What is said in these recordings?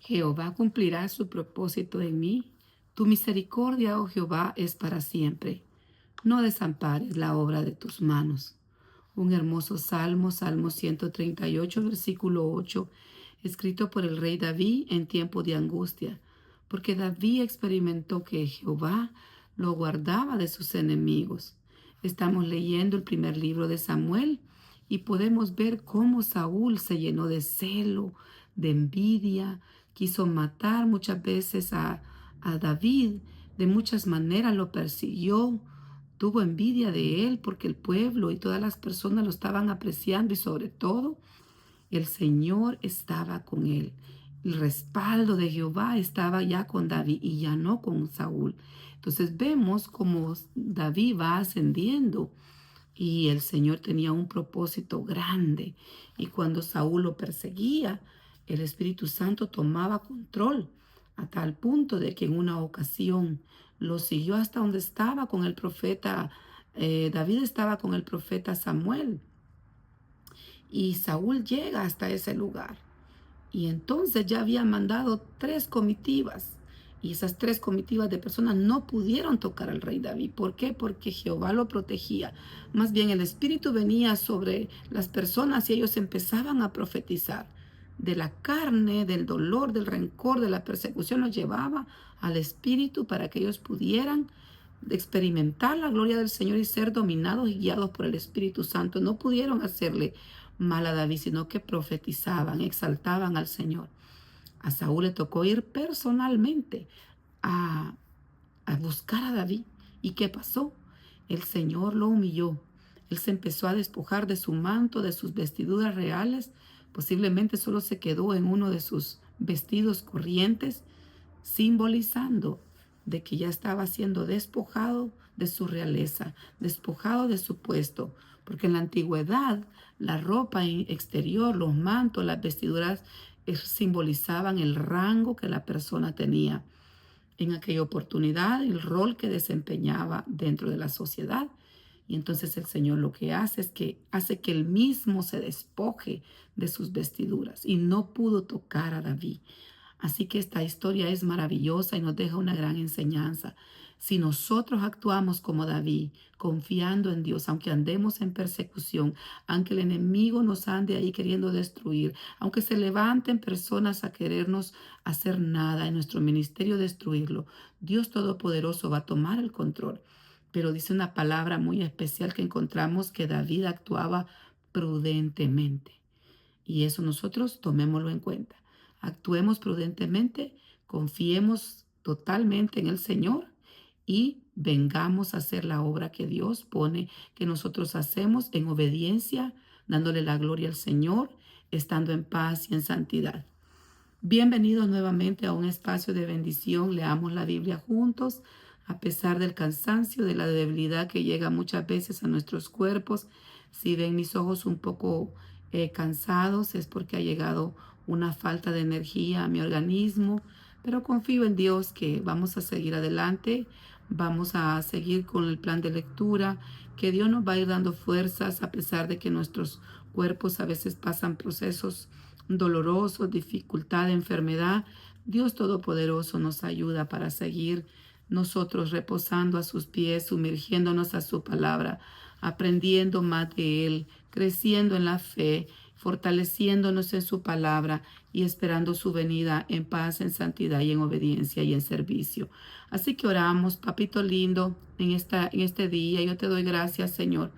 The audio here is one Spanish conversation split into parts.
Jehová cumplirá su propósito en mí. Tu misericordia, oh Jehová, es para siempre. No desampares la obra de tus manos. Un hermoso salmo, Salmo 138, versículo 8, escrito por el rey David en tiempo de angustia, porque David experimentó que Jehová lo guardaba de sus enemigos. Estamos leyendo el primer libro de Samuel y podemos ver cómo Saúl se llenó de celo, de envidia, quiso matar muchas veces a David, de muchas maneras lo persiguió, tuvo envidia de él porque el pueblo y todas las personas lo estaban apreciando y sobre todo el Señor estaba con él. El respaldo de Jehová estaba ya con David y ya no con Saúl. Entonces vemos cómo David va ascendiendo y el Señor tenía un propósito grande. Y cuando Saúl lo perseguía, el Espíritu Santo tomaba control a tal punto de que en una ocasión lo siguió hasta donde estaba con el profeta. David estaba con el profeta Samuel y Saúl llega hasta ese lugar. Y entonces ya había mandado 3 comitivas. Y esas 3 comitivas de personas no pudieron tocar al rey David. ¿Por qué? Porque Jehová lo protegía. Más bien el Espíritu venía sobre las personas y ellos empezaban a profetizar. De la carne, del dolor, del rencor, de la persecución, los llevaba al Espíritu para que ellos pudieran experimentar la gloria del Señor y ser dominados y guiados por el Espíritu Santo. No pudieron hacerle mal a David, sino que profetizaban, exaltaban al Señor. A Saúl le tocó ir personalmente a, a buscar a David. ¿Y qué pasó? El Señor lo humilló. Él se empezó a despojar de su manto, de sus vestiduras reales. Posiblemente solo se quedó en uno de sus vestidos corrientes, simbolizando de que ya estaba siendo despojado de su realeza, despojado de su puesto, porque en la antigüedad la ropa exterior, los mantos, las vestiduras simbolizaban el rango que la persona tenía en aquella oportunidad, el rol que desempeñaba dentro de la sociedad. Y entonces el Señor lo que hace es que hace que él mismo se despoje de sus vestiduras y no pudo tocar a David. Así que esta historia es maravillosa y nos deja una gran enseñanza. Si nosotros actuamos como David, confiando en Dios, aunque andemos en persecución, aunque el enemigo nos ande ahí queriendo destruir, aunque se levanten personas a querernos hacer nada en nuestro ministerio, destruirlo, Dios Todopoderoso va a tomar el control. Pero dice una palabra muy especial que encontramos que David actuaba prudentemente. Y eso nosotros tomémoslo en cuenta. Actuemos prudentemente, confiemos totalmente en el Señor y vengamos a hacer la obra que Dios pone, que nosotros hacemos en obediencia, dándole la gloria al Señor, estando en paz y en santidad. Bienvenidos nuevamente a un espacio de bendición. Leamos la Biblia juntos, a pesar del cansancio, de la debilidad que llega muchas veces a nuestros cuerpos. Si ven mis ojos un poco cansados, es porque ha llegado una falta de energía a mi organismo, pero confío en Dios que vamos a seguir adelante, vamos a seguir con el plan de lectura, que Dios nos va a ir dando fuerzas a pesar de que nuestros cuerpos a veces pasan procesos dolorosos, dificultad, enfermedad. Dios Todopoderoso nos ayuda para seguir nosotros reposando a sus pies, sumergiéndonos a su palabra, aprendiendo más de Él, creciendo en la fe, fortaleciéndonos en su palabra y esperando su venida en paz, en santidad y en obediencia y en servicio. Así que oramos, papito lindo, en este día. Yo te doy gracias, Señor,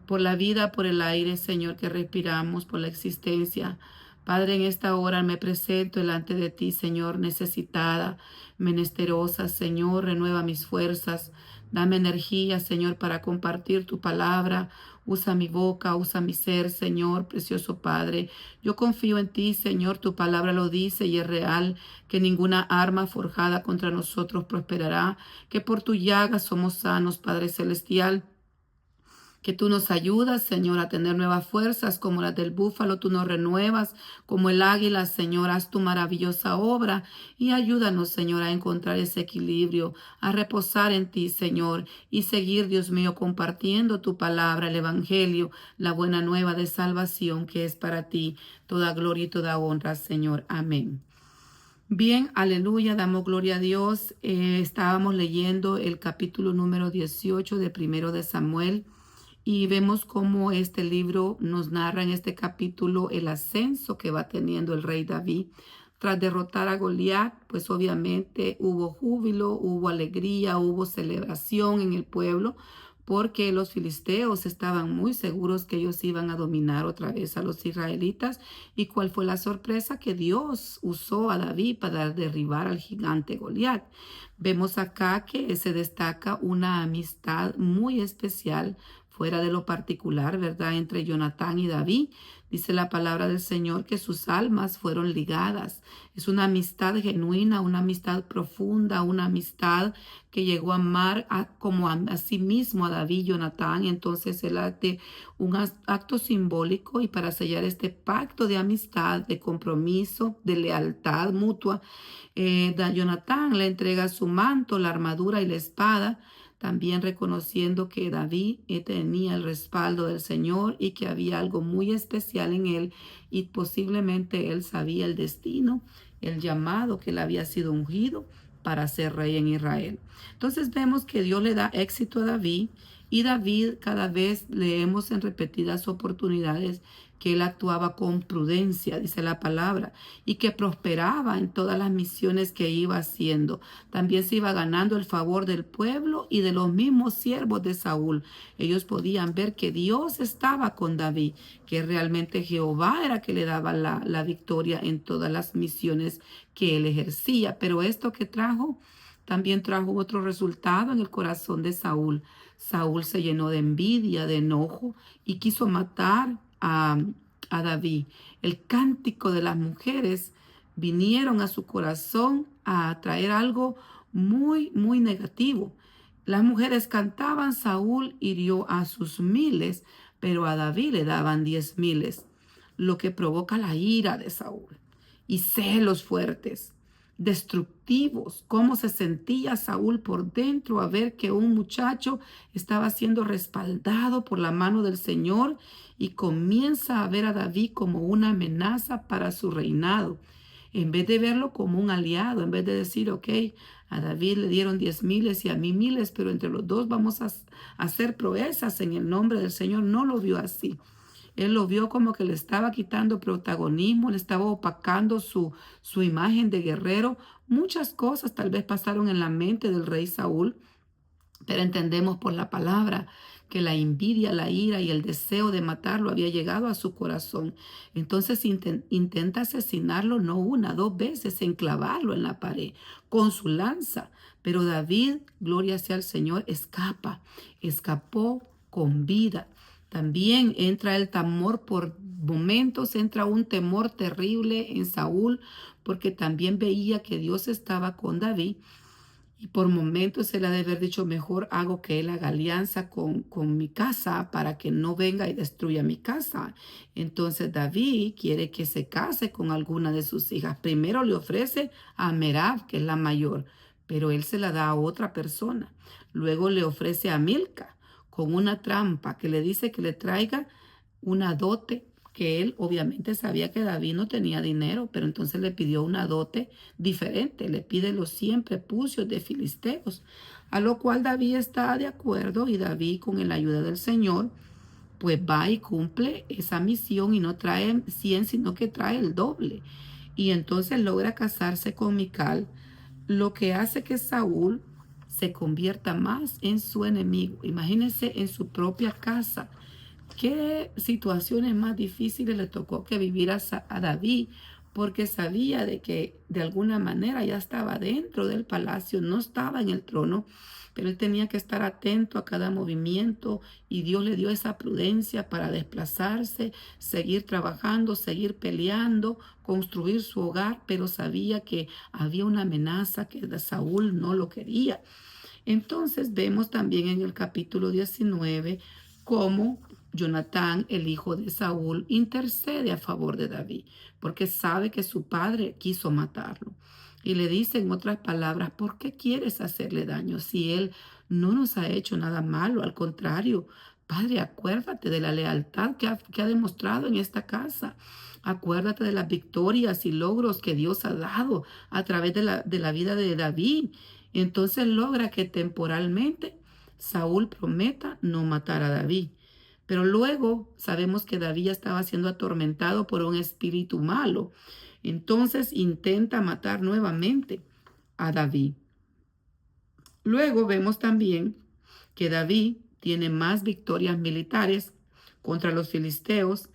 por la vida, por el aire, Señor, que respiramos, por la existencia. Padre, en esta hora me presento delante de ti, Señor, necesitada, menesterosa, Señor, renueva mis fuerzas, dame energía, Señor, para compartir tu palabra. Usa mi boca, usa mi ser, Señor, precioso Padre. Yo confío en ti, Señor, tu palabra lo dice y es real, que ninguna arma forjada contra nosotros prosperará, que por tu llaga somos sanos, Padre Celestial. Que tú nos ayudas, Señor, a tener nuevas fuerzas como las del búfalo, tú nos renuevas como el águila, Señor, haz tu maravillosa obra y ayúdanos, Señor, a encontrar ese equilibrio, a reposar en ti, Señor, y seguir, Dios mío, compartiendo tu palabra, el Evangelio, la buena nueva de salvación que es para ti, toda gloria y toda honra, Señor. Amén. Bien, aleluya, damos gloria a Dios. Estábamos leyendo el capítulo número 18 de Primero de Samuel y vemos cómo este libro nos narra en este capítulo el ascenso que va teniendo el rey David. Tras derrotar a Goliat, pues obviamente hubo júbilo, hubo alegría, hubo celebración en el pueblo, porque los filisteos estaban muy seguros que ellos iban a dominar otra vez a los israelitas. ¿Y cuál fue la sorpresa? Que Dios usó a David para derribar al gigante Goliat. Vemos acá que se destaca una amistad muy especial fuera de lo particular, ¿verdad? Entre Jonatán y David. Dice la palabra del Señor que sus almas fueron ligadas. Es una amistad genuina, una amistad profunda, una amistad que llegó a amar como a sí mismo a David y Jonatán. Entonces él hace un acto simbólico y para sellar este pacto de amistad, de compromiso, de lealtad mutua, Jonatán le entrega su manto, la armadura y la espada, también reconociendo que David tenía el respaldo del Señor y que había algo muy especial en él y posiblemente él sabía el destino, el llamado, que él había sido ungido para ser rey en Israel. Entonces vemos que Dios le da éxito a David y David, cada vez leemos en repetidas oportunidades que él actuaba con prudencia, dice la palabra, y que prosperaba en todas las misiones que iba haciendo. También se iba ganando el favor del pueblo y de los mismos siervos de Saúl. Ellos podían ver que Dios estaba con David, que realmente Jehová era que le daba la victoria en todas las misiones que él ejercía. Pero esto que trajo, también trajo otro resultado en el corazón de Saúl. Saúl se llenó de envidia, de enojo y quiso matar a David. El cántico de las mujeres vinieron a su corazón a traer algo muy, muy negativo. Las mujeres cantaban, Saúl hirió a sus miles, pero a David le daban 10,000, lo que provoca la ira de Saúl y celos fuertes, destructivos. Cómo se sentía Saúl por dentro a ver que un muchacho estaba siendo respaldado por la mano del Señor y comienza a ver a David como una amenaza para su reinado. En vez de verlo como un aliado, en vez de decir, ok, a David le dieron 10,000 y a mí miles, pero entre los dos vamos a hacer proezas en el nombre del Señor, no lo vio así. Él lo vio como que le estaba quitando protagonismo, le estaba opacando su imagen de guerrero. Muchas cosas tal vez pasaron en la mente del rey Saúl, pero entendemos por la palabra que la envidia, la ira y el deseo de matarlo había llegado a su corazón. Entonces intenta asesinarlo no una, dos veces, enclavarlo en la pared con su lanza. Pero David, gloria sea al Señor, escapó con vida. También entra el temor por momentos, entra un temor terrible en Saúl, porque también veía que Dios estaba con David. Y por momentos él ha de haber dicho, mejor hago que él haga alianza con mi casa para que no venga y destruya mi casa. Entonces David quiere que se case con alguna de sus hijas. Primero le ofrece a Merab, que es la mayor, pero él se la da a otra persona. Luego le ofrece a Milca con una trampa que le dice que le traiga una dote, que él obviamente sabía que David no tenía dinero, pero entonces le pidió una dote diferente, le pide los 100 prepucios de filisteos, a lo cual David está de acuerdo y David con la ayuda del Señor pues va y cumple esa misión y no trae 100 sino que trae el doble y entonces logra casarse con Mical, lo que hace que Saúl se convierta más en su enemigo. Imagínense en su propia casa. ¿Qué situaciones más difíciles le tocó que vivir a David? Porque sabía de que de alguna manera ya estaba dentro del palacio, no estaba en el trono, pero él tenía que estar atento a cada movimiento y Dios le dio esa prudencia para desplazarse, seguir trabajando, seguir peleando, construir su hogar, pero sabía que había una amenaza que Saúl no lo quería. Entonces vemos también en el capítulo 19 cómo Jonatán, el hijo de Saúl, intercede a favor de David, porque sabe que su padre quiso matarlo. Y le dice en otras palabras, ¿por qué quieres hacerle daño si él no nos ha hecho nada malo? Al contrario, Padre, acuérdate de la lealtad que ha demostrado en esta casa. Acuérdate de las victorias y logros que Dios ha dado a través de la vida de David. Entonces logra que temporalmente Saúl prometa no matar a David. Pero luego sabemos que David ya estaba siendo atormentado por un espíritu malo. Entonces intenta matar nuevamente a David. Luego vemos también que David tiene más victorias militares contra los filisteos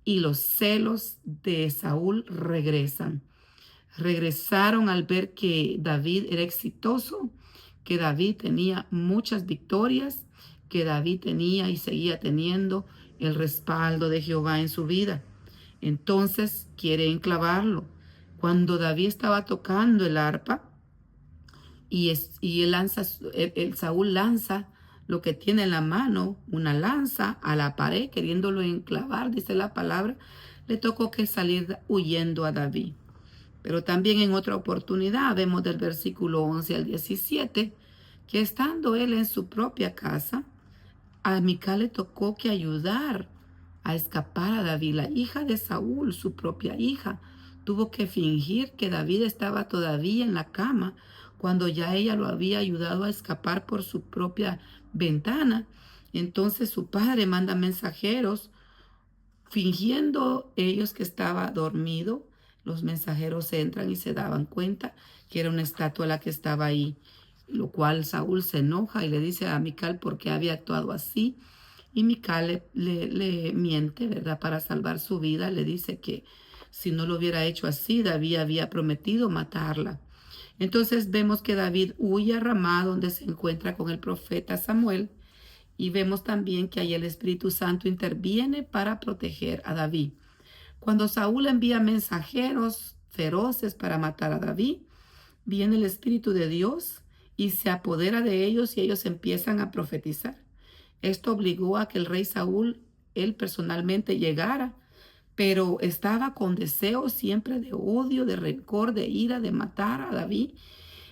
y los celos de Saúl regresan. Regresaron al ver que David era exitoso, que David tenía muchas victorias, que David tenía y seguía teniendo el respaldo de Jehová en su vida. Entonces quiere enclavarlo. Cuando David estaba tocando el arpa, y Saúl lanza lo que tiene en la mano, una lanza a la pared, queriéndolo enclavar, dice la palabra, le tocó que salir huyendo a David. Pero también en otra oportunidad vemos del versículo 11 al 17, que estando él en su propia casa, a Mical le tocó que ayudar a escapar a David, la hija de Saúl, su propia hija. Tuvo que fingir que David estaba todavía en la cama cuando ya ella lo había ayudado a escapar por su propia ventana. Entonces su padre manda mensajeros fingiendo ellos que estaba dormido. Los mensajeros entran y se daban cuenta que era una estatua la que estaba ahí, lo cual Saúl se enoja y le dice a Mical por qué había actuado así. Y Mical le miente, ¿verdad? Para salvar su vida, le dice que si no lo hubiera hecho así, David había prometido matarla. Entonces vemos que David huye a Ramá, donde se encuentra con el profeta Samuel, y vemos también que ahí el Espíritu Santo interviene para proteger a David. Cuando Saúl envía mensajeros feroces para matar a David, viene el Espíritu de Dios y se apodera de ellos y ellos empiezan a profetizar. Esto obligó a que el rey Saúl, él personalmente llegara, pero estaba con deseos siempre de odio, de rencor, de ira, de matar a David.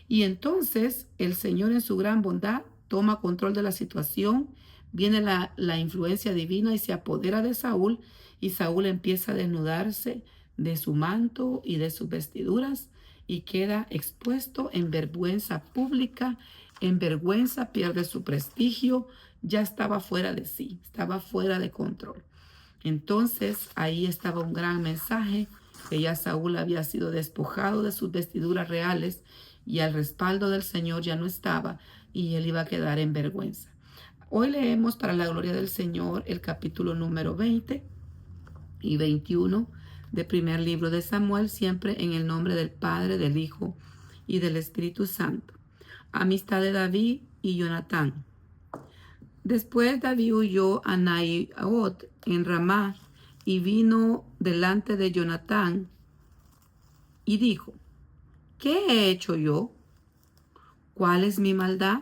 Y entonces el Señor en su gran bondad toma control de la situación, viene la influencia divina y se apodera de Saúl, y Saúl empieza a desnudarse de su manto y de sus vestiduras y queda expuesto en vergüenza pública, en vergüenza, pierde su prestigio, ya estaba fuera de sí, estaba fuera de control. Entonces ahí estaba un gran mensaje, que ya Saúl había sido despojado de sus vestiduras reales y al respaldo del Señor ya no estaba y él iba a quedar en vergüenza. Hoy leemos para la gloria del Señor el capítulo número 20 y 21 del primer libro de Samuel, siempre en el nombre del Padre, del Hijo y del Espíritu Santo. Amistad de David y Jonatán. Después David huyó a Naiot en Ramá y vino delante de Jonatán y dijo: ¿qué he hecho yo? ¿Cuál es mi maldad?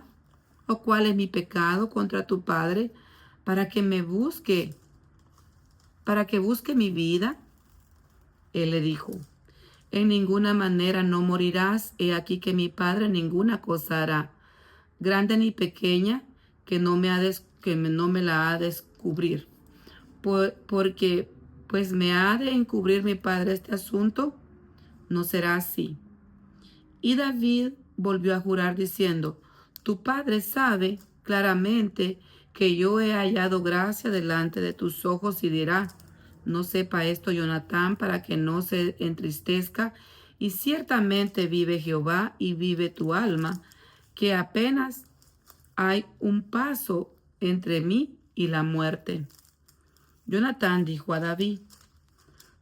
¿O cuál es mi pecado contra tu padre para que busque mi vida? Él le dijo: en ninguna manera no morirás. He aquí que mi padre ninguna cosa hará, grande ni pequeña, que no me la ha de descubrir. Porque pues me ha de encubrir mi padre este asunto, no será así. Y David volvió a jurar diciendo: tu padre sabe claramente que yo he hallado gracia delante de tus ojos, y dirá: no sepa esto Jonatán, para que no se entristezca. Y ciertamente vive Jehová y vive tu alma, que apenas hay un paso entre mí y la muerte. Jonatán dijo a David: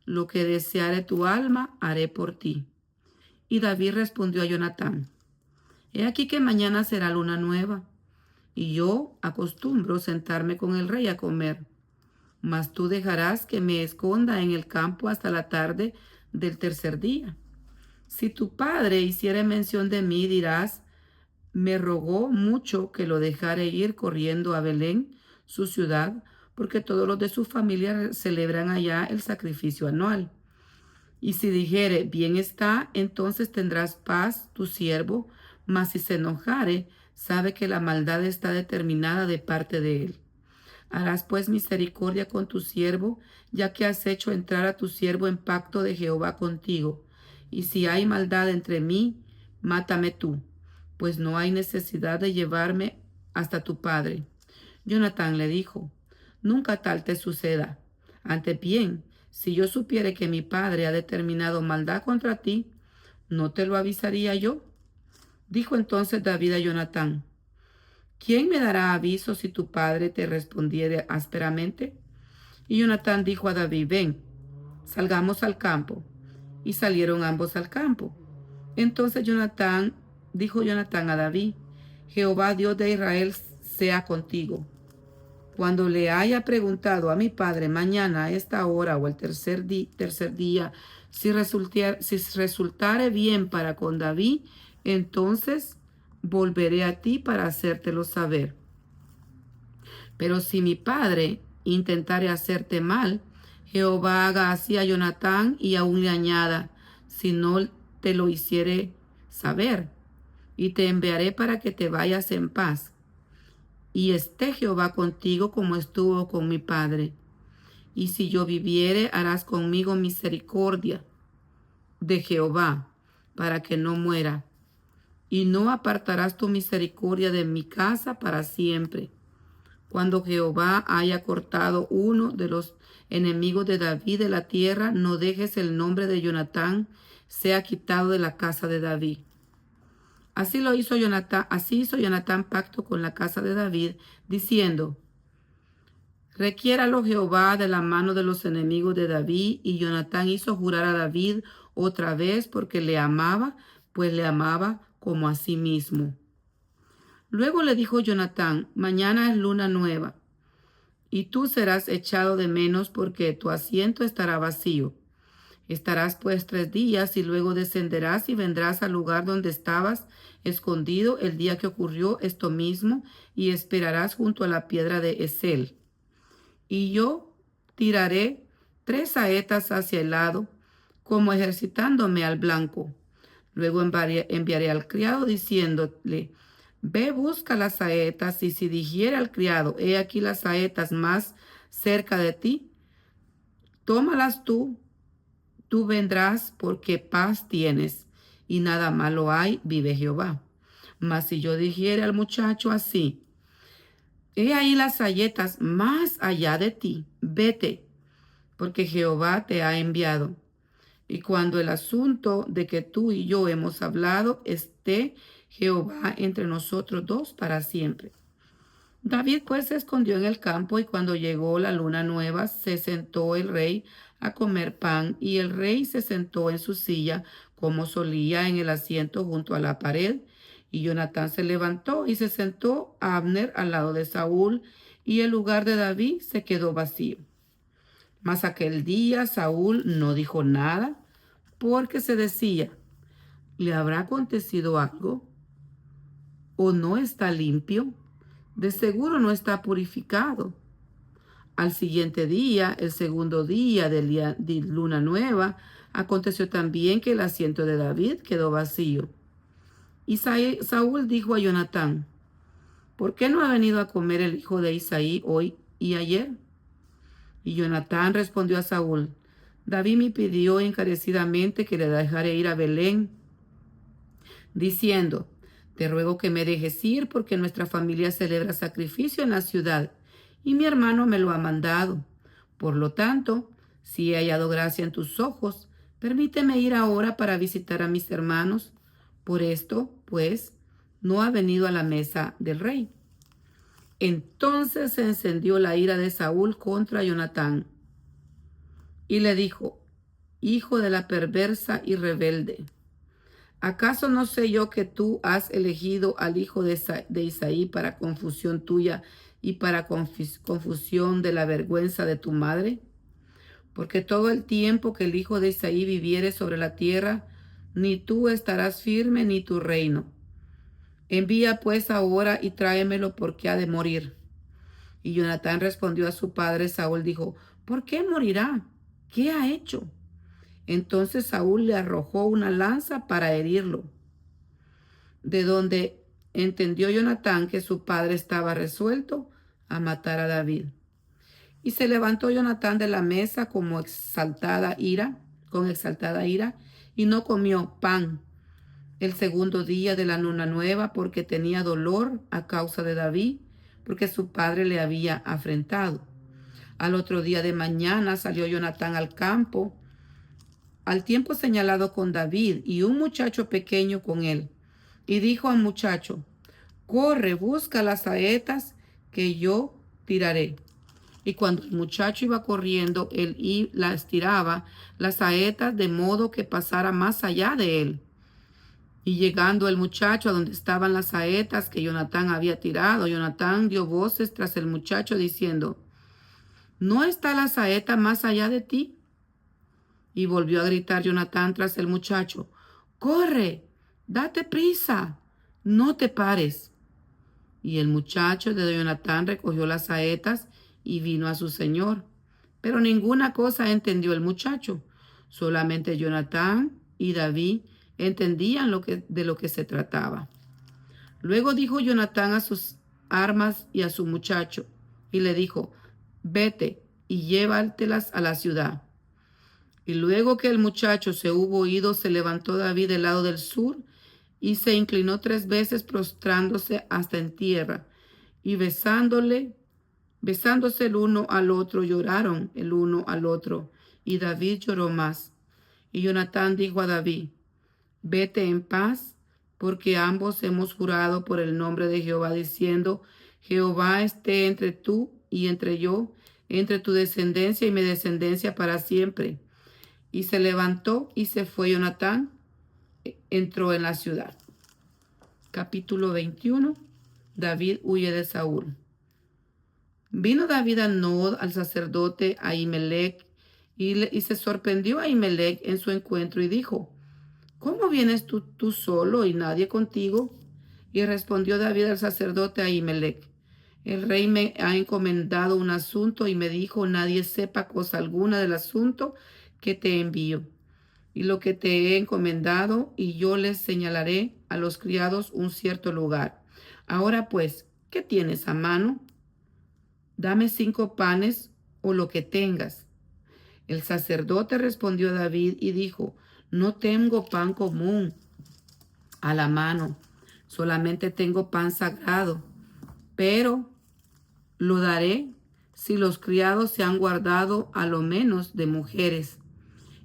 lo que deseare tu alma haré por ti. Y David respondió a Jonatán: he aquí que mañana será luna nueva, y yo acostumbro sentarme con el rey a comer. Mas tú dejarás que me esconda en el campo hasta la tarde del tercer día. Si tu padre hiciere mención de mí, dirás: me rogó mucho que lo dejare ir corriendo a Belén, su ciudad, porque todos los de su familia celebran allá el sacrificio anual. Y si dijere: bien está, entonces tendrás paz tu siervo. Mas si se enojare, sabe que la maldad está determinada de parte de él. Harás pues misericordia con tu siervo, ya que has hecho entrar a tu siervo en pacto de Jehová contigo. Y si hay maldad entre mí, mátame tú, pues no hay necesidad de llevarme hasta tu padre. Jonatán le dijo, nunca tal te suceda. Antes bien, si yo supiere que mi padre ha determinado maldad contra ti, ¿no te lo avisaría yo? Dijo entonces David a Jonatán, ¿quién me dará aviso si tu padre te respondiere ásperamente? Y Jonatán dijo a David, ven, salgamos al campo. Y salieron ambos al campo. Entonces dijo Jonatán a David, Jehová Dios de Israel sea contigo. Cuando le haya preguntado a mi padre mañana a esta hora o el tercer día, si resultare bien para con David, entonces volveré a ti para hacértelo saber. Pero si mi padre intentare hacerte mal, Jehová haga así a Jonatán y aún le añada, si no te lo hiciere saber, y te enviaré para que te vayas en paz. Y esté Jehová contigo como estuvo con mi padre. Y si yo viviere, harás conmigo misericordia de Jehová, para que no muera. Y no apartarás tu misericordia de mi casa para siempre. Cuando Jehová haya cortado uno de los enemigos de David de la tierra, no dejes el nombre de Jonatán sea quitado de la casa de David. Así hizo Jonatán pacto con la casa de David, diciendo, requiéralo Jehová de la mano de los enemigos de David. Y Jonatán hizo jurar a David otra vez porque le amaba, pues le amaba como a sí mismo. Luego le dijo Jonatán, mañana es luna nueva, y tú serás echado de menos porque tu asiento estará vacío. Estarás pues 3 días y luego descenderás y vendrás al lugar donde estabas escondido el día que ocurrió esto mismo y esperarás junto a la piedra de Esel. Y yo tiraré 3 saetas hacia el lado, como ejercitándome al blanco. Luego enviaré al criado diciéndole, ve, busca las saetas, y si dijere al criado, he aquí las saetas más cerca de ti, tómalas tú vendrás porque paz tienes, y nada malo hay, vive Jehová. Mas si yo dijere al muchacho así, he ahí las saetas más allá de ti, vete, porque Jehová te ha enviado. Y cuando el asunto de que tú y yo hemos hablado esté Jehová entre nosotros dos para siempre. David pues se escondió en el campo, y cuando llegó la luna nueva se sentó el rey a comer pan, y el rey se sentó en su silla como solía en el asiento junto a la pared. Y Jonatán se levantó y se sentó a Abner al lado de Saúl, y el lugar de David se quedó vacío. Mas aquel día Saúl no dijo nada, porque se decía, ¿le habrá acontecido algo? ¿O no está limpio? De seguro no está purificado. Al siguiente día, el segundo día de luna nueva, aconteció también que el asiento de David quedó vacío. Y Saúl dijo a Jonatán, ¿por qué no ha venido a comer el hijo de Isaí hoy y ayer? Y Jonatán respondió a Saúl, David me pidió encarecidamente que le dejara ir a Belén, diciendo, te ruego que me dejes ir porque nuestra familia celebra sacrificio en la ciudad y mi hermano me lo ha mandado. Por lo tanto, si he hallado gracia en tus ojos, permíteme ir ahora para visitar a mis hermanos. Por esto, pues, no ha venido a la mesa del rey. Entonces se encendió la ira de Saúl contra Jonatán y le dijo, hijo de la perversa y rebelde, ¿acaso no sé yo que tú has elegido al hijo de Isaí para confusión tuya y para confusión de la vergüenza de tu madre? Porque todo el tiempo que el hijo de Isaí viviere sobre la tierra, ni tú estarás firme ni tu reino. Envía pues ahora y tráemelo porque ha de morir. Y Jonatán respondió a su padre Saúl, dijo, ¿por qué morirá? ¿Qué ha hecho? Entonces Saúl le arrojó una lanza para herirlo, de donde entendió Jonatán que su padre estaba resuelto a matar a David. Y se levantó Jonatán de la mesa con exaltada ira, y no comió pan el segundo día de la luna nueva, porque tenía dolor a causa de David, porque su padre le había afrentado. Al otro día de mañana salió Jonatán al campo, al tiempo señalado con David, y un muchacho pequeño con él. Y dijo al muchacho: corre, busca las saetas que yo tiraré. Y cuando el muchacho iba corriendo, él las tiraba, las saetas, de modo que pasara más allá de él. Y llegando el muchacho a donde estaban las saetas que Jonatán había tirado, Jonatán dio voces tras el muchacho diciendo: ¿no está la saeta más allá de ti? Y volvió a gritar Jonatán tras el muchacho: corre, date prisa, no te pares. Y el muchacho de Jonatán recogió las saetas y vino a su señor. Pero ninguna cosa entendió el muchacho. Solamente Jonatán y David entendían de lo que se trataba. Luego dijo Jonatán a sus armas y a su muchacho, y le dijo: vete y llévatelas a la ciudad. Y luego que el muchacho se hubo ido, se levantó David del lado del sur y se inclinó 3 veces, prostrándose hasta en tierra, y besándose el uno al otro, lloraron el uno al otro, y David lloró más. Y Jonatán dijo a David: vete en paz, porque ambos hemos jurado por el nombre de Jehová, diciendo: Jehová esté entre tú y entre yo, entre tu descendencia y mi descendencia para siempre. Y se levantó y se fue. Jonatán entró en la ciudad. Capítulo 21. David huye de Saúl. Vino David a Nob, al sacerdote Ahimelech, y se sorprendió a Ahimelech en su encuentro y dijo: ¿cómo vienes tú solo y nadie contigo? Y respondió David al sacerdote Ahimelech: el rey me ha encomendado un asunto y me dijo: nadie sepa cosa alguna del asunto que te envío y lo que te he encomendado, y yo les señalaré a los criados un cierto lugar. Ahora pues, ¿qué tienes a mano? Dame 5 panes o lo que tengas. El sacerdote respondió a David y dijo: no tengo pan común a la mano, solamente tengo pan sagrado, pero lo daré si los criados se han guardado a lo menos de mujeres.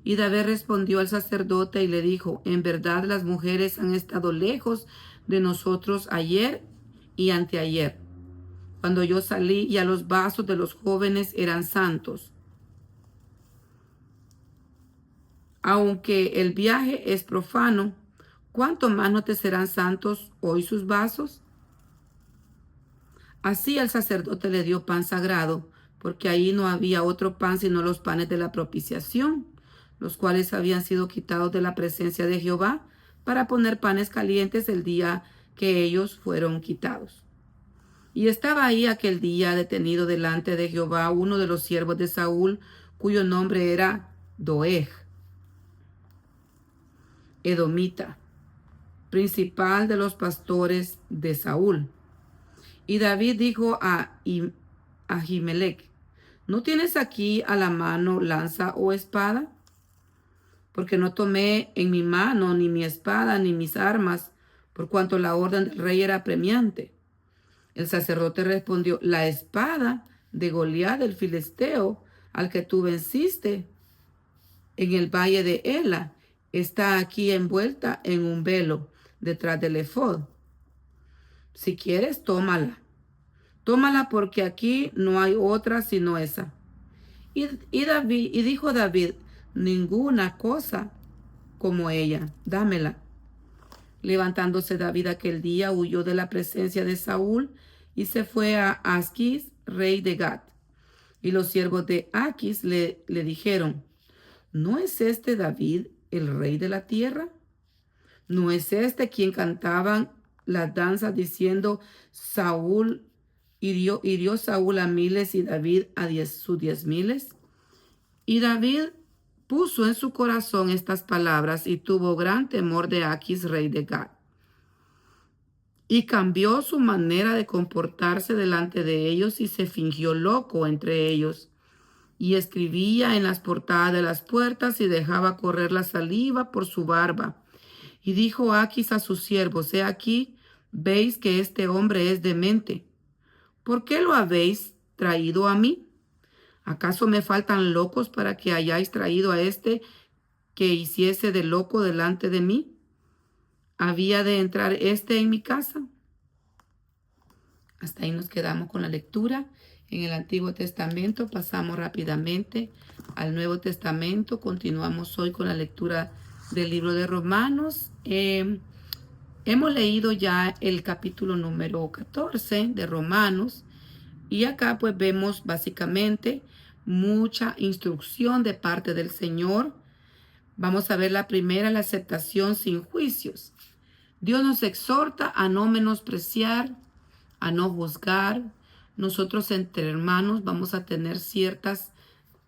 Y David respondió al sacerdote y le dijo: en verdad las mujeres han estado lejos de nosotros ayer y anteayer, cuando yo salí, y a los vasos de los jóvenes eran santos. Aunque el viaje es profano, ¿cuánto más no te serán santos hoy sus vasos? Así el sacerdote le dio pan sagrado, porque ahí no había otro pan sino los panes de la propiciación, los cuales habían sido quitados de la presencia de Jehová, para poner panes calientes el día que ellos fueron quitados. Y estaba ahí aquel día detenido delante de Jehová uno de los siervos de Saúl, cuyo nombre era Doeg, edomita, principal de los pastores de Saúl. Y David dijo a Ahimelech: ¿no tienes aquí a la mano lanza o espada? Porque no tomé en mi mano ni mi espada ni mis armas, por cuanto la orden del rey era apremiante. El sacerdote respondió: la espada de Goliat el filisteo, al que tú venciste en el valle de Ela, está aquí envuelta en un velo detrás del ephod. Si quieres, tómala. Tómala, porque aquí no hay otra sino esa. Y dijo David: ninguna cosa como ella, dámela. Levantándose David aquel día, huyó de la presencia de Saúl y se fue a Aquis, rey de Gat. Y los siervos de Aquis le dijeron: ¿no es este David el rey de la tierra? ¿No es este quien cantaban las danzas diciendo: Saúl hirió Saúl a miles y David a sus 10,000? Y David puso en su corazón estas palabras y tuvo gran temor de Aquis, rey de Gat. y cambió su manera de comportarse delante de ellos y se fingió loco entre ellos. Y escribía en las portadas de las puertas y dejaba correr la saliva por su barba. Y dijo Aquis a sus siervos: He aquí, veis que este hombre es demente. ¿Por qué lo habéis traído a mí? ¿Acaso me faltan locos para que hayáis traído a este que hiciese de loco delante de mí? ¿Había de entrar este en mi casa? Hasta ahí nos quedamos con la lectura. En el Antiguo Testamento pasamos rápidamente al Nuevo Testamento. Continuamos hoy con la lectura del libro de Romanos. Hemos leído ya el capítulo número 14 de Romanos y acá pues vemos básicamente mucha instrucción de parte del Señor. Vamos a ver la primera, la aceptación sin juicios. Dios nos exhorta a no menospreciar, a no juzgar. Nosotros entre hermanos vamos a tener ciertas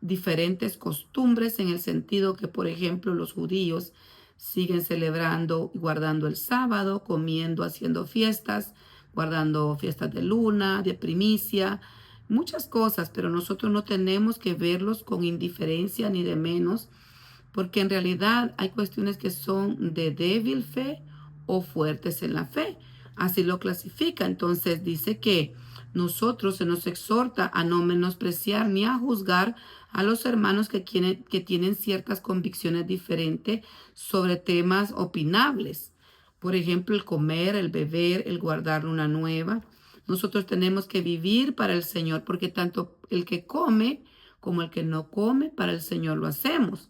diferentes costumbres, en el sentido que, por ejemplo, los judíos siguen celebrando y guardando el sábado, comiendo, haciendo fiestas, guardando fiestas de luna, de primicia, muchas cosas, pero nosotros no tenemos que verlos con indiferencia ni de menos, porque en realidad hay cuestiones que son de débil fe o fuertes en la fe. Así lo clasifica. Entonces dice que nosotros se nos exhorta a no menospreciar ni a juzgar a los hermanos que tienen ciertas convicciones diferentes sobre temas opinables. Por ejemplo, el comer, el beber, el guardar luna nueva. Nosotros tenemos que vivir para el Señor, porque tanto el que come como el que no come, para el Señor lo hacemos.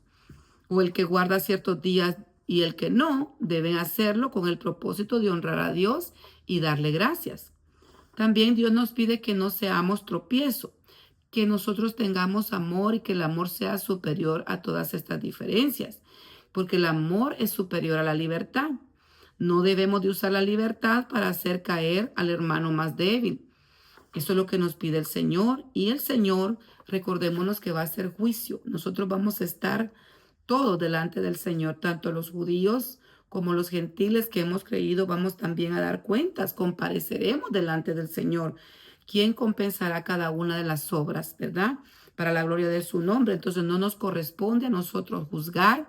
O el que guarda ciertos días y el que no, deben hacerlo con el propósito de honrar a Dios y darle gracias. También Dios nos pide que no seamos tropiezo, que nosotros tengamos amor y que el amor sea superior a todas estas diferencias, porque el amor es superior a la libertad. No debemos de usar la libertad para hacer caer al hermano más débil. Eso es lo que nos pide el Señor. Y el Señor, recordémonos que va a hacer juicio. Nosotros vamos a estar todos delante del Señor, tanto los judíos como los gentiles que hemos creído, vamos también a dar cuentas, compareceremos delante del Señor. ¿Quién compensará cada una de las obras, verdad? Para la gloria de su nombre. Entonces no nos corresponde a nosotros juzgar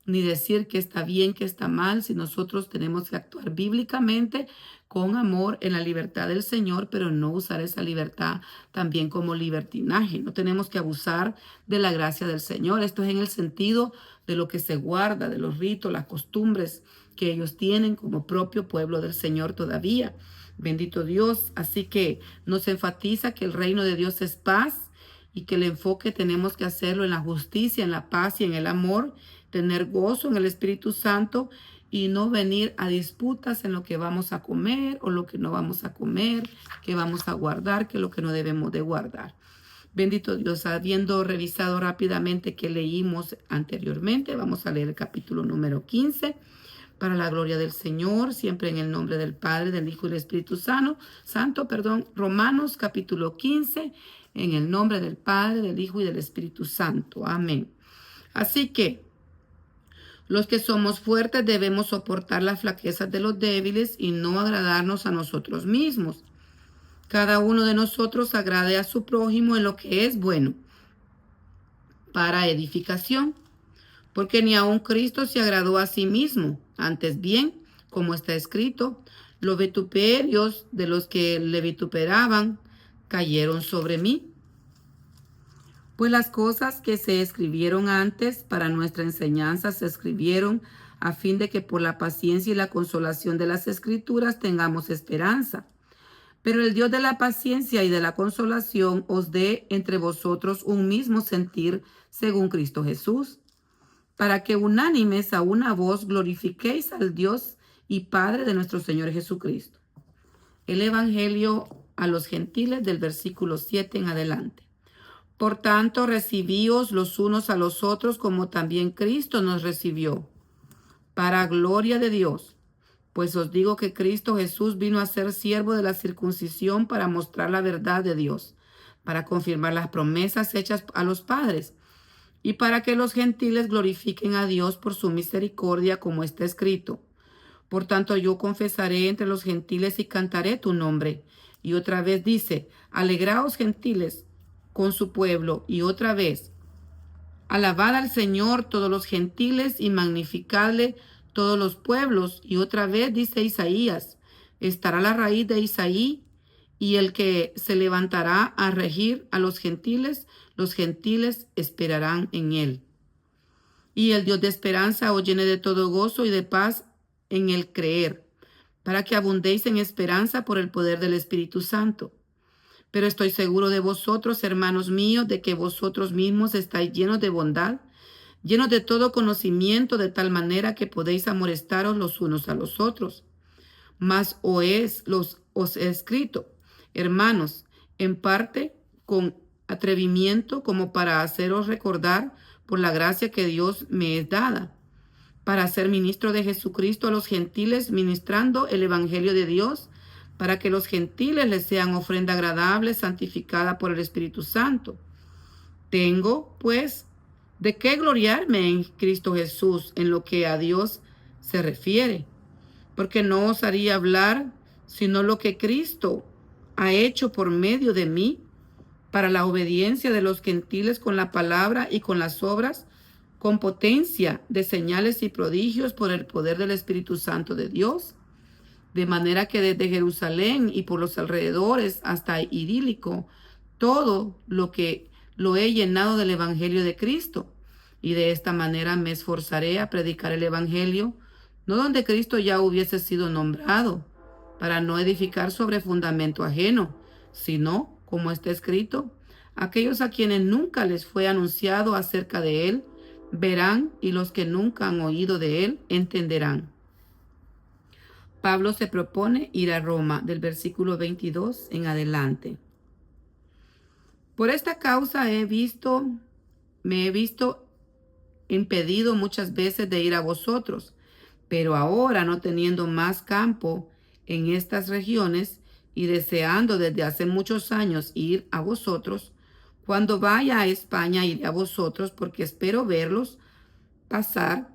ni decir que está bien, que está mal, si nosotros tenemos que actuar bíblicamente con amor en la libertad del Señor, pero no usar esa libertad también como libertinaje. No tenemos que abusar de la gracia del Señor. Esto es en el sentido de lo que se guarda, de los ritos, las costumbres que ellos tienen como propio pueblo del Señor todavía. Bendito Dios. Así que nos enfatiza que el reino de Dios es paz y que el enfoque tenemos que hacerlo en la justicia, en la paz y en el amor, tener gozo en el Espíritu Santo y no venir a disputas en lo que vamos a comer o lo que no vamos a comer, que vamos a guardar, que lo que no debemos de guardar. Bendito Dios, habiendo revisado rápidamente que leímos anteriormente, vamos a leer el capítulo número 15, para la gloria del Señor, siempre en el nombre del Padre, del Hijo y del Espíritu Santo, Romanos capítulo 15, en el nombre del Padre, del Hijo y del Espíritu Santo. Amén. Así que los que somos fuertes debemos soportar las flaquezas de los débiles y no agradarnos a nosotros mismos. Cada uno de nosotros agrade a su prójimo en lo que es bueno, para edificación, porque ni aun Cristo se agradó a sí mismo. Antes bien, como está escrito, los vituperios de los que le vituperaban cayeron sobre mí. Pues las cosas que se escribieron antes para nuestra enseñanza se escribieron a fin de que por la paciencia y la consolación de las Escrituras tengamos esperanza. Pero el Dios de la paciencia y de la consolación os dé entre vosotros un mismo sentir según Cristo Jesús, para que unánimes a una voz glorifiquéis al Dios y Padre de nuestro Señor Jesucristo. El Evangelio a los gentiles del versículo 7 en adelante. Por tanto, recibíos los unos a los otros como también Cristo nos recibió, para gloria de Dios. Pues os digo que Cristo Jesús vino a ser siervo de la circuncisión para mostrar la verdad de Dios, para confirmar las promesas hechas a los padres, y para que los gentiles glorifiquen a Dios por su misericordia, como está escrito. Por tanto, yo confesaré entre los gentiles y cantaré tu nombre. Y otra vez dice, alegraos gentiles con su pueblo. Y otra vez, alabad al Señor todos los gentiles y magnificadle todos los pueblos. Y otra vez dice Isaías, estará la raíz de Isaí y el que se levantará a regir a los gentiles esperarán en él. Y el Dios de esperanza os llene de todo gozo y de paz en el creer, para que abundéis en esperanza por el poder del Espíritu Santo. Pero estoy seguro de vosotros, hermanos míos, de que vosotros mismos estáis llenos de bondad, llenos de todo conocimiento, de tal manera que podéis amonestaros los unos a los otros. Mas os he escrito, hermanos, en parte con atrevimiento, como para haceros recordar por la gracia que Dios me es dada, para ser ministro de Jesucristo a los gentiles, ministrando el evangelio de Dios, para que los gentiles les sean ofrenda agradable, santificada por el Espíritu Santo. Tengo, pues, de qué gloriarme en Cristo Jesús en lo que a Dios se refiere, porque no osaría hablar sino lo que Cristo ha hecho por medio de mí, para la obediencia de los gentiles con la palabra y con las obras, con potencia de señales y prodigios por el poder del Espíritu Santo de Dios. De manera que desde Jerusalén y por los alrededores hasta Idílico, todo lo he llenado del Evangelio de Cristo. Y de esta manera me esforzaré a predicar el Evangelio, no donde Cristo ya hubiese sido nombrado, para no edificar sobre fundamento ajeno, sino, como está escrito, aquellos a quienes nunca les fue anunciado acerca de él, verán, y los que nunca han oído de él, entenderán. Pablo se propone ir a Roma, del versículo 22 en adelante. Por esta causa me he visto impedido muchas veces de ir a vosotros, pero ahora, no teniendo más campo en estas regiones y deseando desde hace muchos años ir a vosotros, cuando vaya a España iré a vosotros, porque espero verlos pasar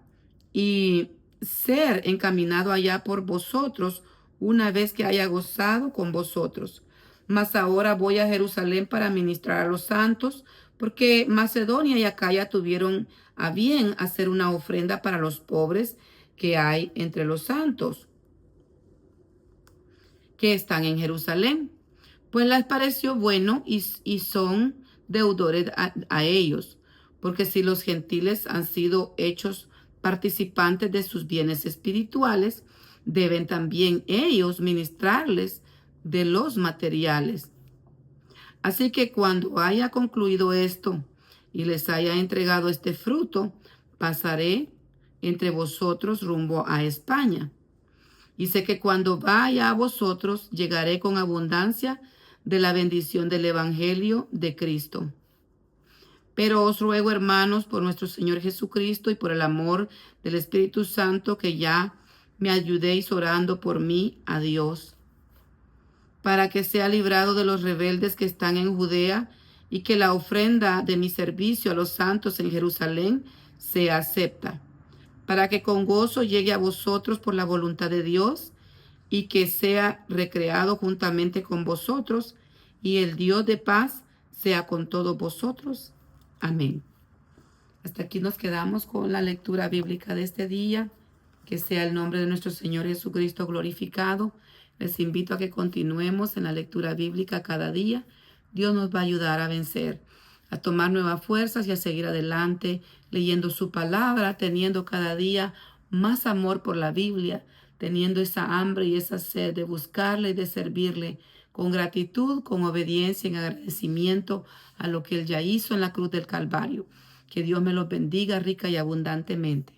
y ser encaminado allá por vosotros una vez que haya gozado con vosotros. Mas ahora voy a Jerusalén para ministrar a los santos, porque Macedonia y Acaya tuvieron a bien hacer una ofrenda para los pobres que hay entre los santos que están en Jerusalén, pues les pareció bueno y son deudores a ellos, porque si los gentiles han sido hechos participantes de sus bienes espirituales, deben también ellos ministrarles de los materiales. Así que cuando haya concluido esto y les haya entregado este fruto, pasaré entre vosotros rumbo a España. Y sé que cuando vaya a vosotros, llegaré con abundancia de la bendición del Evangelio de Cristo. Pero os ruego, hermanos, por nuestro Señor Jesucristo y por el amor del Espíritu Santo, que ya me ayudéis orando por mí a Dios, para que sea librado de los rebeldes que están en Judea, y que la ofrenda de mi servicio a los santos en Jerusalén sea acepta, para que con gozo llegue a vosotros por la voluntad de Dios, y que sea recreado juntamente con vosotros, y el Dios de paz sea con todos vosotros. Amén. Hasta aquí nos quedamos con la lectura bíblica de este día. Que sea el nombre de nuestro Señor Jesucristo glorificado. Les invito a que continuemos en la lectura bíblica cada día. Dios nos va a ayudar a vencer, a tomar nuevas fuerzas y a seguir adelante, leyendo su palabra, teniendo cada día más amor por la Biblia, teniendo esa hambre y esa sed de buscarle y de servirle con gratitud, con obediencia, en agradecimiento a lo que Él ya hizo en la cruz del Calvario. Que Dios me los bendiga rica y abundantemente.